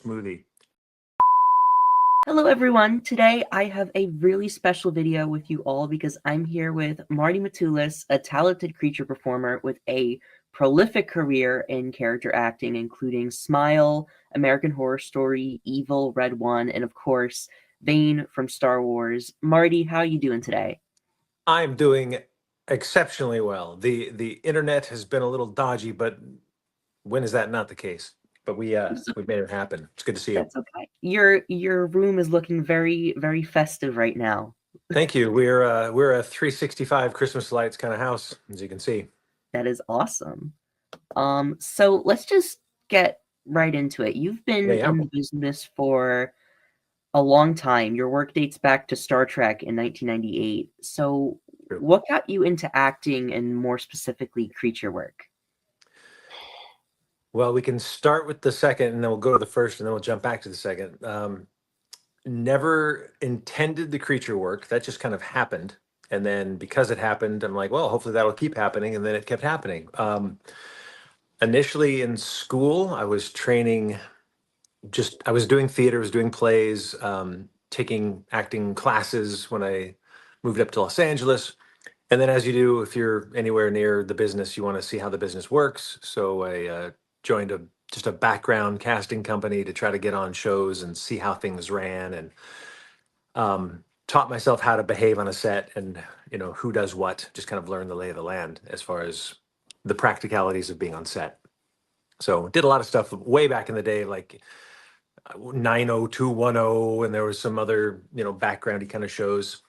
smoothie. Hello everyone. Today I have a really special video with you all because I'm here with Marti Matulis, a talented creature performer with a prolific career in character acting, including Smile, American Horror Story, Evil, Red One, and of course, Vane from Star Wars. Marti, how are you doing today? I'm doing exceptionally well. The internet has been a little dodgy, but when is that not the case? But we made it happen. It's good to see you. That's okay. Your room is looking very, very festive right now. Thank you. We're a 365 Christmas lights kind of house, as you can see. That is awesome. So let's just get right into it. You've Yeah, been yeah. in the business for a long time. Your work dates back to Star Trek in 1998. So True. what got you into acting and more specifically creature work? Well, we can start with the second, and then we'll go to the first, and then we'll jump back to the second. Never intended the creature work. That just kind of happened. And then because it happened, I'm like, well, hopefully that'll keep happening. And then it kept happening. Initially in school, I was training, I was doing theater, I was doing plays, taking acting classes when I moved up to Los Angeles. And then, as you do, if you're anywhere near the business, you want to see how the business works. So I joined just a background casting company to try to get on shows and see how things ran, and taught myself how to behave on a set and who does what. Just kind of learn the lay of the land as far as the practicalities of being on set. So did a lot of stuff way back in the day, like 90210, and there was some other backgroundy kind of shows.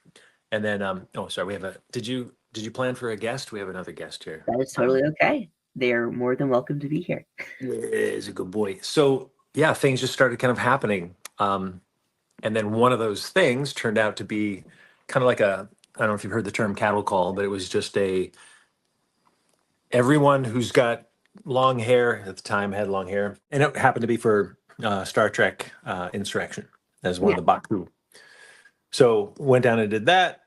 And then oh, sorry, we have a did you plan for a guest? We have another guest here. That is totally okay. They're more than welcome to be here. Is a good boy. So yeah, things just started kind of happening. And then one of those things turned out to be kind of like I don't know if you've heard the term cattle call, but it was just everyone who's got long hair at the time had long hair. And it happened to be for Star Trek Insurrection as one Yeah. of the Baku. So went down and did that,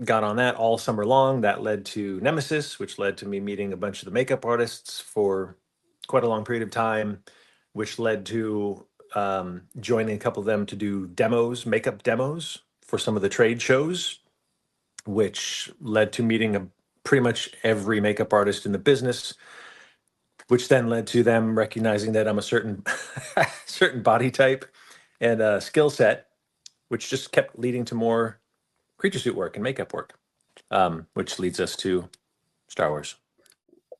got on that all summer long. That led to Nemesis, which led to me meeting a bunch of the makeup artists for quite a long period of time, which led to joining a couple of them to do makeup demos for some of the trade shows, which led to meeting pretty much every makeup artist in the business, which then led to them recognizing that I'm a certain certain body type and skill set, which just kept leading to more creature suit work and makeup work, which leads us to Star Wars.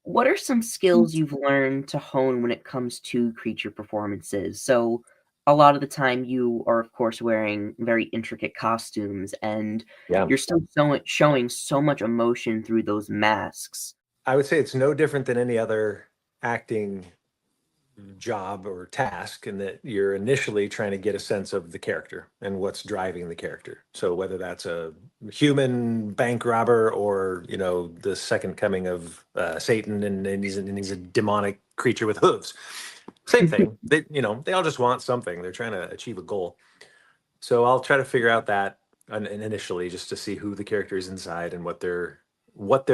What are some skills you've learned to hone when it comes to creature performances? So a lot of the time you are, of course, wearing very intricate costumes and Yeah. you're still showing so much emotion through those masks. I would say it's no different than any other acting job or task, in that you're initially trying to get a sense of the character and what's driving the character. So whether that's a human bank robber or the second coming of Satan, and he's a demonic creature with hooves, same thing. They all just want something. They're trying to achieve a goal. So I'll try to figure out that and initially, just to see who the character is inside and what their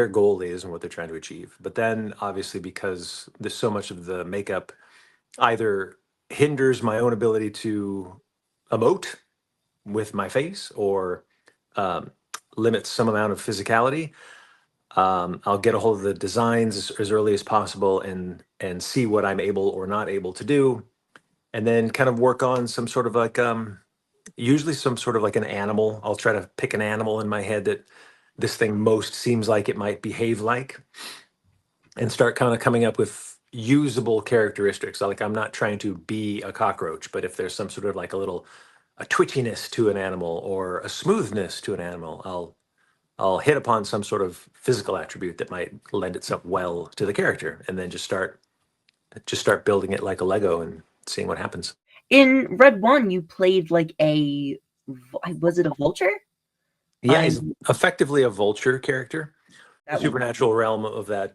goal is and what they're trying to achieve. But then obviously, because there's so much of the makeup either hinders my own ability to emote with my face, or um, limits some amount of physicality, I'll get a hold of the designs as early as possible and see what I'm able or not able to do, and then kind of work on some sort of like usually some sort of like an animal. I'll try to pick an animal in my head that this thing most seems like it might behave like, and start kind of coming up with usable characteristics. Like, I'm not trying to be a cockroach, but if there's some sort of like a twitchiness to an animal or a smoothness to an animal, I'll hit upon some sort of physical attribute that might lend itself well to the character, and then just start building it like a Lego and seeing what happens. In Red One, you played like was it a vulture? Yeah, he's I'm effectively a vulture character, the that supernatural realm of that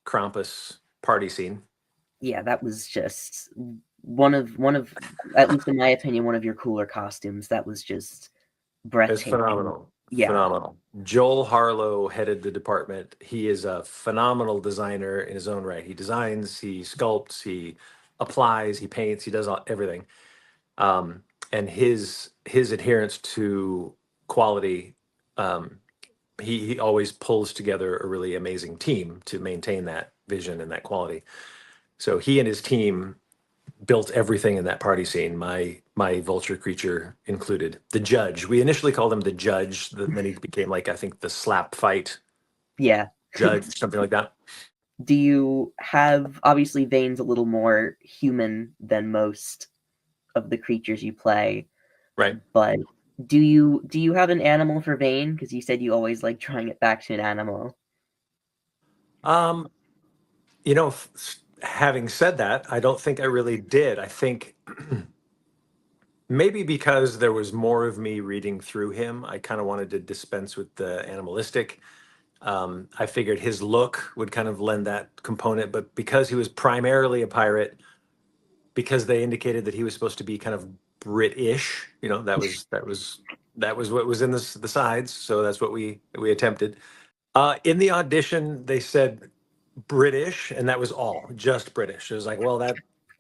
Krampus party scene. Yeah, that was just one of at least in my opinion, one of your cooler costumes. That was just It's breathtaking. phenomenal. Yeah. Phenomenal. Joel Harlow headed the department. He is a phenomenal designer in his own right. He designs, he sculpts, he applies, he paints, he does everything. And his adherence to quality, um, he always pulls together a really amazing team to maintain that vision and that quality. So he and his team built everything in that party scene. My vulture creature included. The judge. We initially called him the judge. Then he became like, I think, the slap fight Yeah. judge, something like that. Do you have, obviously Vane's a little more human than most of the creatures you play, Right. but do you have an animal for Vane? Because you said you always like drawing it back to an animal. Um, having said that, I don't think I really did. I think maybe because there was more of me reading through him, I kind of wanted to dispense with the animalistic. I figured his look would kind of lend that component, but because he was primarily a pirate, because they indicated that he was supposed to be kind of British, that was what was in the sides, so that's what we attempted. In the audition, they said British, and that was all, just British. It was like, well,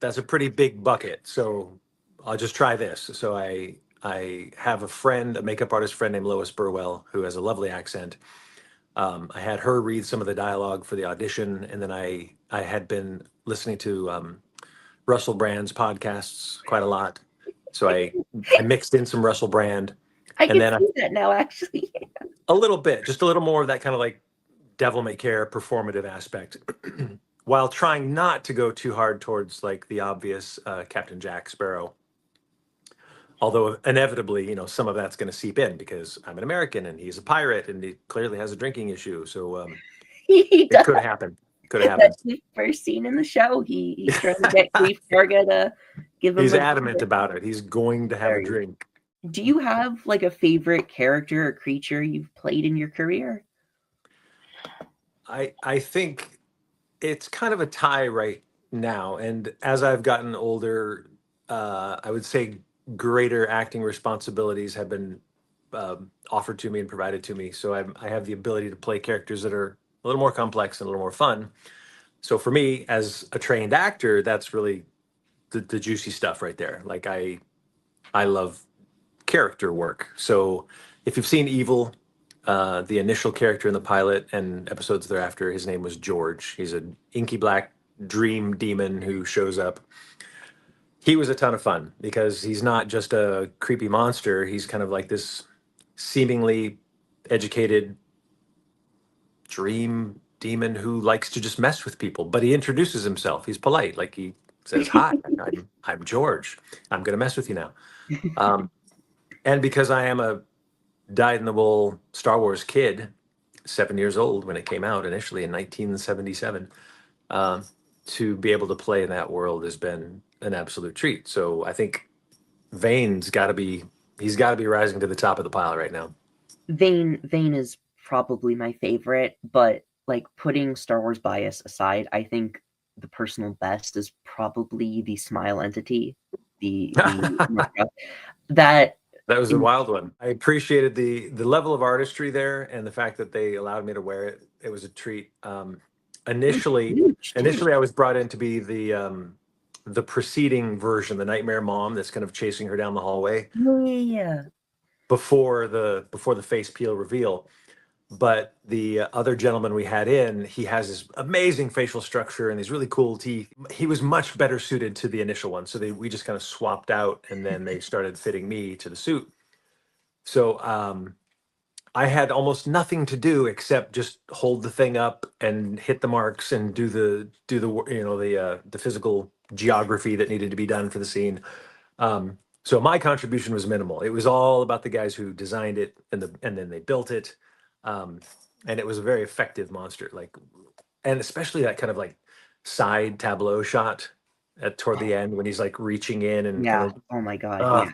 that's a pretty big bucket, so I'll just try this. So I have a friend, a makeup artist friend named Lois Burwell, who has a lovely accent. I had her read some of the dialogue for the audition, and then I had been listening to Russell Brand's podcasts quite a lot, so I mixed in some Russell Brand, I and can then see that now, actually. a little bit, just a little more of that kind of like devil may care performative aspect, while trying not to go too hard towards like the obvious Captain Jack Sparrow. Although inevitably, some of that's going to seep in because I'm an American and he's a pirate and he clearly has a drinking issue. So He it does. could have happened. Could have happened. That's the first scene in the show. He's trying to get Grief Karga to give him He's a adamant about it. He's going to have a drink. Do you have like a favorite character or creature you've played in your career? I think it's kind of a tie right now. And as I've gotten older, I would say greater acting responsibilities have been offered to me and provided to me. So I have the ability to play characters that are a little more complex and a little more fun. So for me, as a trained actor, that's really the juicy stuff right there. Like I love character work. So if you've seen Evil, the initial character in the pilot and episodes thereafter, his name was George. He's an inky black dream demon who shows up. He was a ton of fun because he's not just a creepy monster. He's kind of like this seemingly educated dream demon who likes to just mess with people. But he introduces himself. He's polite. Like he says, "Hi, I'm George. I'm going to mess with you now." Um, and because I am a dyed-in-the-wool Star Wars kid, 7 years old when it came out initially in 1977, um, to be able to play in that world has been an absolute treat. So I think Vane's got to be he's got to be rising to the top of the pile right now. Vane is probably my favorite, but like putting Star Wars bias aside, I think the personal best is probably the Smile entity. The that That was a wild one. I appreciated the level of artistry there and the fact that they allowed me to wear it. It was a treat. Initially, I was brought in to be the preceding version, the Nightmare Mom, that's kind of chasing her down the hallway yeah. before the face peel reveal. But the other gentleman we had in, he has this amazing facial structure and these really cool teeth. He was much better suited to the initial one, so we just kind of swapped out, and then they started fitting me to the suit. So I had almost nothing to do except just hold the thing up and hit the marks and do the physical geography that needed to be done for the scene. So my contribution was minimal. It was all about the guys who designed it and then they built it. Um, and it was a very effective monster. And especially that kind of like side tableau shot toward the end when he's like reaching in and Yeah. kind of, Oh my god. Yeah.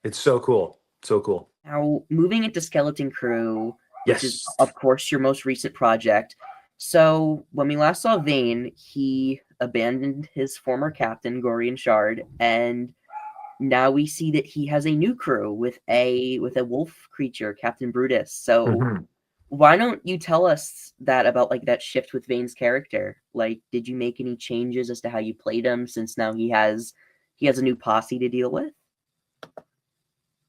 it's so cool. So cool. Now, moving into Skeleton Crew, which is, Yes. of course, your most recent project. So, when we last saw Vane, he abandoned his former captain, Gorian Shard, and now we see that he has a new crew with a wolf creature, Captain Brutus. So, Mhm. why don't you tell us that about like that shift with Vane's character? Like, did you make any changes as to how you played him since now he has a new posse to deal with?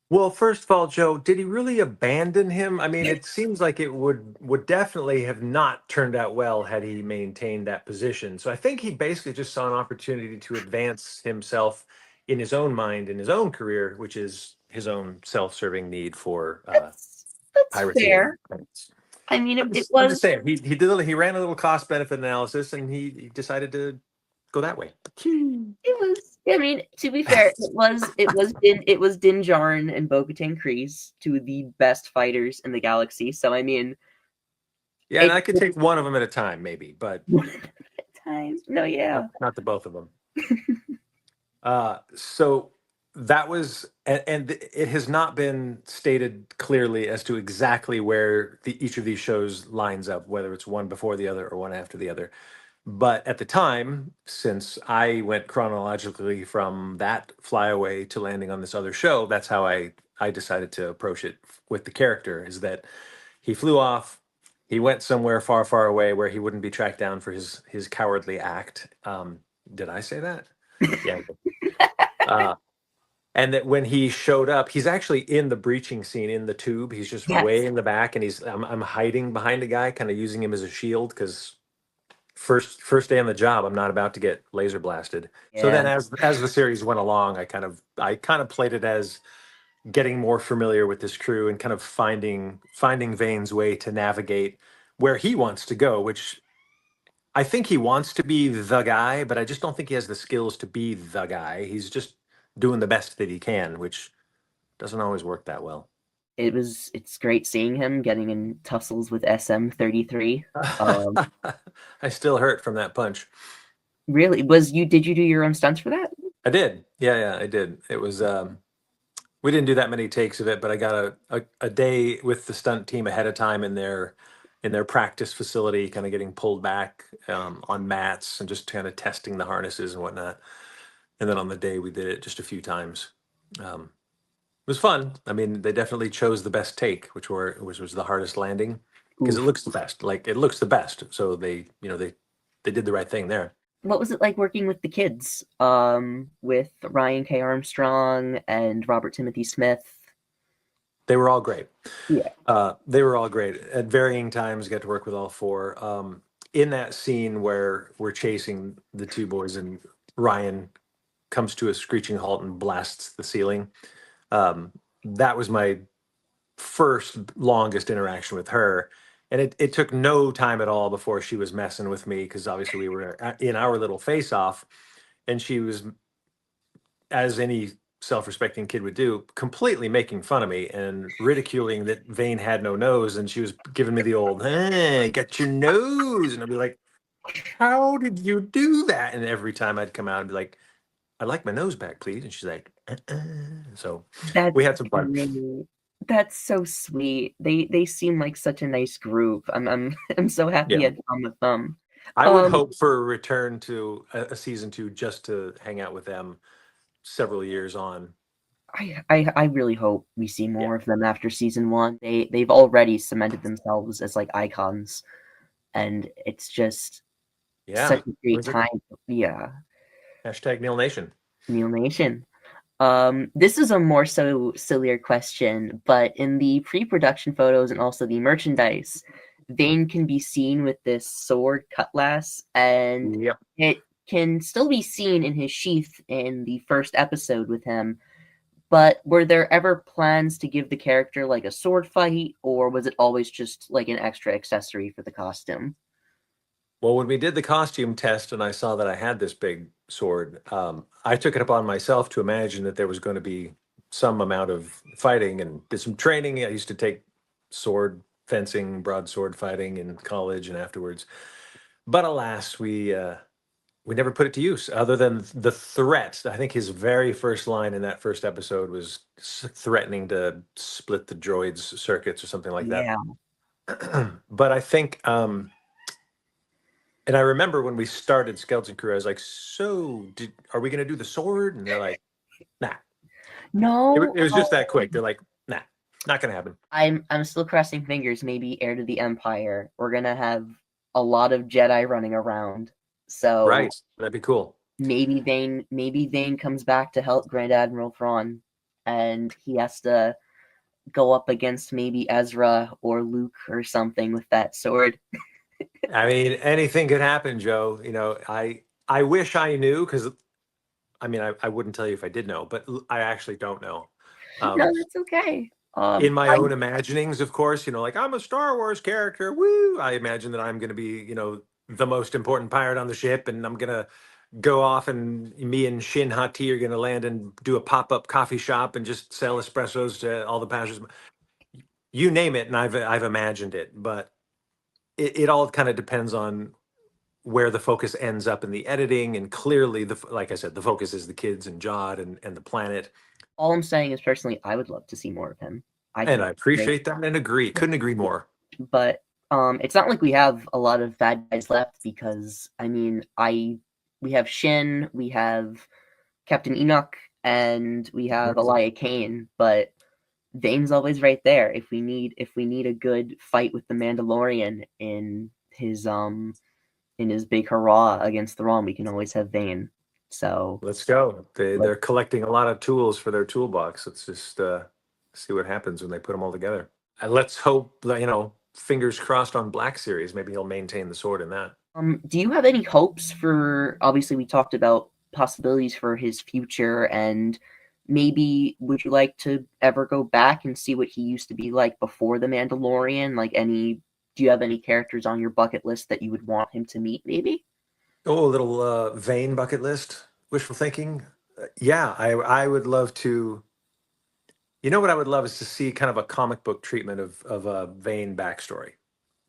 Well, first of all, Joe, did he really abandon him? I mean, it seems like it would definitely have not turned out well had he maintained that position. So I think he basically just saw an opportunity to advance himself in his own mind, in his own career, which is his own self-serving need for That's piracy and fair. credits. I mean, it I'm just was. saying he ran a little cost benefit analysis and he decided to go that way. It was. I mean, to be fair, it was Din Djarin and Bo-Katan Kryze, two of the best fighters in the galaxy. So I mean, Yeah, and it I could take one of them at a time, maybe, but one at a time. No, yeah. not the both of them. So that was, and it has not been stated clearly as to exactly where each of these shows lines up, whether it's one before the other or one after the other. But at the time, since I went chronologically from that flyaway to landing on this other show, that's how I decided to approach it with the character. Is that he flew off, he went somewhere far, far away where he wouldn't be tracked down for his cowardly act. Did I say that? Yeah. Uh, and that when he showed up, he's actually in the breaching scene in the tube. He's just Yes. way in the back, and I'm hiding behind a guy, kind of using him as a shield because first day on the job, I'm not about to get laser blasted. So Yeah. then, as the series went along, I kind of played it as getting more familiar with this crew and kind of finding Vane's way to navigate where he wants to go, which I think he wants to be the guy, but I just don't think he has the skills to be the guy. He's just doing the best that he can, which doesn't always work that well. It's great seeing him getting in tussles with SM-33. Um, I still hurt from that punch. really, did you do your own stunts for that? I did. Yeah, yeah, I did. It was we didn't do that many takes of it, but I got a day with the stunt team ahead of time in their practice facility, kind of getting pulled back on mats and just kind of testing the harnesses and whatnot. And then on the day we did it just a few times. It was fun. I mean, they definitely chose the best take, which was the hardest landing because it Oof. looks the best. Like it looks the best. So they did the right thing there. What was it like working with the kids? With Ryan K. Armstrong and Robert Timothy Smith. They were all great. Yeah. They were all great. At varying times, got to work with all four. In that scene where we're chasing the two boys and Ryan comes to a screeching halt and blasts the ceiling, that was my first longest interaction with her. And it took no time at all before she was messing with me because obviously we were in our little face off and she was, as any self-respecting kid would do, completely making fun of me and ridiculing that Vane had no nose, and she was giving me the old, "Hey, got your nose," and I'd be like, "How did you do that?" And every time I'd come out and be like, "I'd like my nose back, please," and she's like, So we That's had some fun. great. That's so sweet. They seem like such a nice group. I'm I'm so happy Yeah, I'd come with them. I would Um, hope for a return to a season two just to hang out with them several years on. I really hope we see Yeah, more of them after season one. They've already cemented themselves as like icons, and it's just yeah. such a great Was it time. Yeah, hashtag Neil Nation? Neil Nation. This is a more so sillier question, but in the pre-production photos and also the merchandise, Vane can be seen with this sword cutlass, and Yep. it can still be seen in his sheath in the first episode with him. But were there ever plans to give the character like a sword fight, or was it always just like an extra accessory for the costume? Well, when we did the costume test and I saw that I had this big sword, I took it upon myself to imagine that there was going to be some amount of fighting and did some training. I used to take sword fencing, broadsword fighting in college and afterwards. But alas, we never put it to use other than the threat. I think his very first line in that first episode was threatening to split the droid's circuits or something like that. Yeah. But I think and I remember when we started Skeleton Crew, I was like, "So, are we going to do the sword?" And they're like, "Nah." It No, was just that quick. They're like, "Nah, not going to happen." I'm still crossing fingers. Maybe Heir to the Empire. We're gonna have a lot of Jedi running around. So Right? That'd be cool. maybe Vane comes back to help Grand Admiral Thrawn. and he has to go up against maybe Ezra or Luke or something with that sword. I mean, anything could happen, Joe. I wish I knew because I mean, I wouldn't tell you if I did know, but I actually don't know. No, Um, that's okay. in my I own imaginings, of course, like I'm a Star Wars character. Woo! I imagine that I'm going to be, the most important pirate on the ship, and I'm going to go off, and me and Shin Hati are going to land and do a pop-up coffee shop and just sell espressos to all the passengers. You name it, and I've imagined it, but it all kind of depends on where the focus ends up in the editing. And clearly, like I said, the focus is the kids and Jod and the planet. all I'm saying is personally, I would love to see more of him. I And think I he's great. appreciate that and agree. Couldn't agree more. But it's not like we have a lot of bad guys left because I mean, we have Shin, we have Captain Enoch, and we have Elia Kane, but Vane's always right there. If we need a good fight with the Mandalorian in his big hurrah against the Thrawn, we can always have Vane. So Let's go. let, They're collecting a lot of tools for their toolbox. Let's just see what happens when they put them all together. And let's hope that, fingers crossed on Black Series. Maybe he'll maintain the sword in that. do you have any hopes for? Obviously, we talked about possibilities for his future, and maybe would you like to ever go back and see what he used to be like before the Mandalorian? Do you have any characters on your bucket list that you would want him to meet? Maybe. Oh, a little Vane bucket list, wishful thinking. Yeah, I would love to. You know what I would love is to see kind of a comic book treatment of a Vane backstory.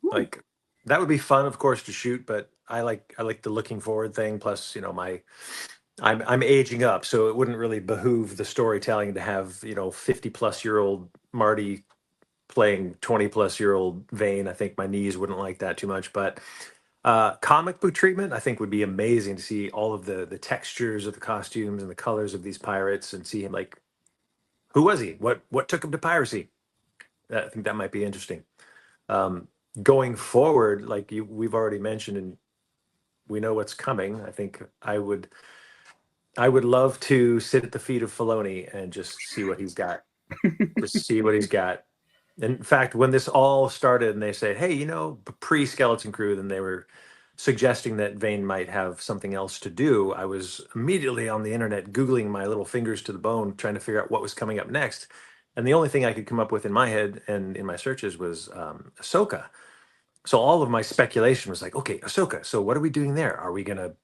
Ooh. Like that would be fun, of course, to shoot. But I like the looking forward thing. Plus, I'm aging up, so it wouldn't really behoove the storytelling to have 50-plus-year-old Marty playing 20-plus-year-old Vane. I think my knees wouldn't like that too much. But comic book treatment, I think, would be amazing to see all of the textures of the costumes and the colors of these pirates, and see him like, who was he? What took him to piracy? I think that might be interesting. Um, Going forward, like we've already mentioned, and we know what's coming. I think I would love to sit at the feet of Filoni and just see what he's got. Just see what he's got. In fact, when this all started and they said, hey, pre-Skeleton Crew, then they were suggesting that Vane might have something else to do, I was immediately on the internet Googling my little fingers to the bone, trying to figure out what was coming up next. And the only thing I could come up with in my head and in my searches was Ahsoka. So all of my speculation was like, okay, Ahsoka. So what are we doing there? Are we gonna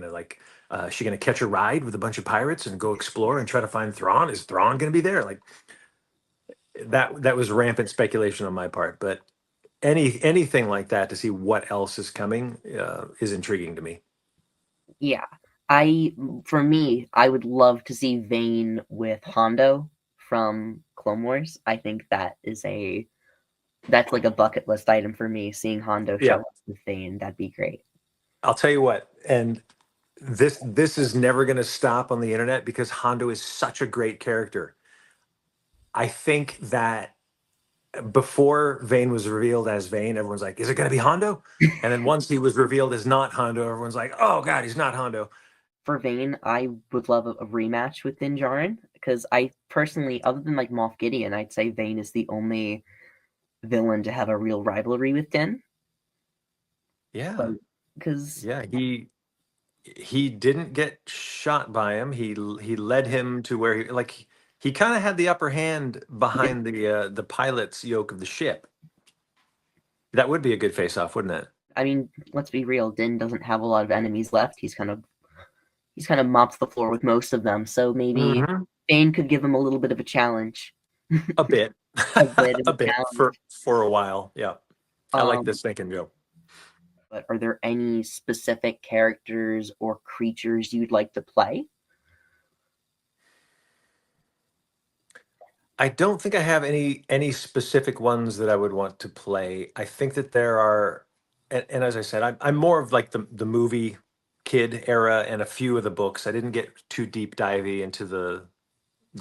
like, is she gonna catch a ride with a bunch of pirates and go explore and try to find Thrawn? Is Thrawn gonna be there? Like that was rampant speculation on my part. But anything like that to see what else is coming is intriguing to me. Yeah. For me, I would love to see Vane with Hondo from Clone Wars. I think that's like a bucket list item for me. Seeing Hondo show Yeah, up with Vane, that'd be great. I'll tell you what, and this is never going to stop on the internet because Hondo is such a great character. I think that before Vane was revealed as Vane, everyone's like, "Is it going to be Hondo?" And then once he was revealed as not Hondo, everyone's like, "Oh God, he's not Hondo." For Vane, I would love a rematch with Din Djarin because I personally, other than like Moff Gideon, I'd say Vane is the only villain to have a real rivalry with Din. Yeah, Like, because yeah, he didn't get shot by him. He led him to where he kind of had the upper hand behind the pilot's yoke of the ship. That would be a good face-off, wouldn't it? I mean, let's be real. Din doesn't have a lot of enemies left. He's kind of mops the floor with most of them. So maybe Hmm. Vane could give him a little bit of a challenge, A bit, a bit of a a bit challenge. for a while. Yeah, I like Um, this thinking, Joe. but are there any specific characters or creatures you'd like to play? I don't think I have any specific ones that I would want to play. I think that there are, and as I said, I'm more of like the movie kid era and a few of the books. I didn't get too deep divey into the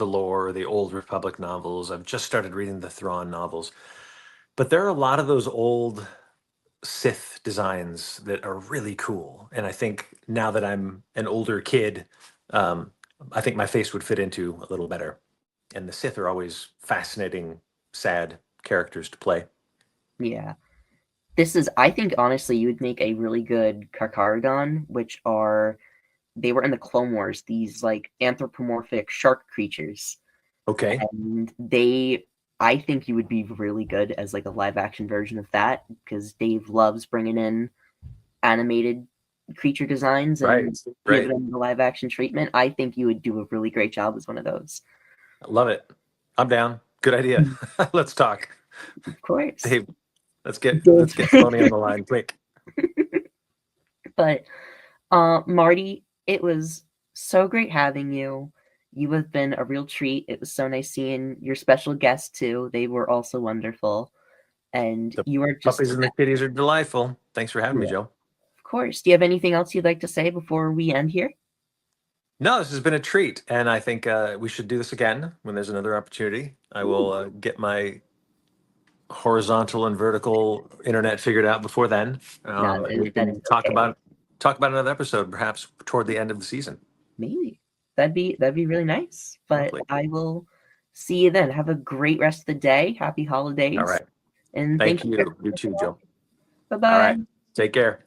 lore or the old Republic novels. I've just started reading the Thrawn novels, but there are a lot of those old Sith designs that are really cool. And I think now that I'm an older kid, um, I think my face would fit into a little better. And the Sith are always fascinating, sad characters to play. Yeah. I think honestly, you would make a really good Carcharodon, which they were in the Clone Wars, these like anthropomorphic shark creatures. Okay. And I think you would be really good as like a live action version of that, because Dave loves bringing in animated creature designs Right. and Right. giving them the live action treatment. I think you would do a really great job as one of those. Love it. I'm down. Good idea. Let's talk. Of course. Dave, let's get Tony on the line quick. But Marty, it was so great having you. You have been a real treat. It was so nice seeing your special guests too. They were also wonderful. And The you are just, puppies and the kitties are delightful. Thanks for having me, yeah, Joe. of course. Do you have anything else you'd like to say before we end here? No, this has been a treat, and I think we should do this again when there's another opportunity. I will get my horizontal and vertical internet figured out before then, No, and we that is can talk okay. about another episode, perhaps toward the end of the season. Maybe. That'd be really nice. But Lovely. I will see you then. Have a great rest of the day. Happy All holidays. right. And Thank thank you. you. You too, Joe. Bye All bye. right. Take care.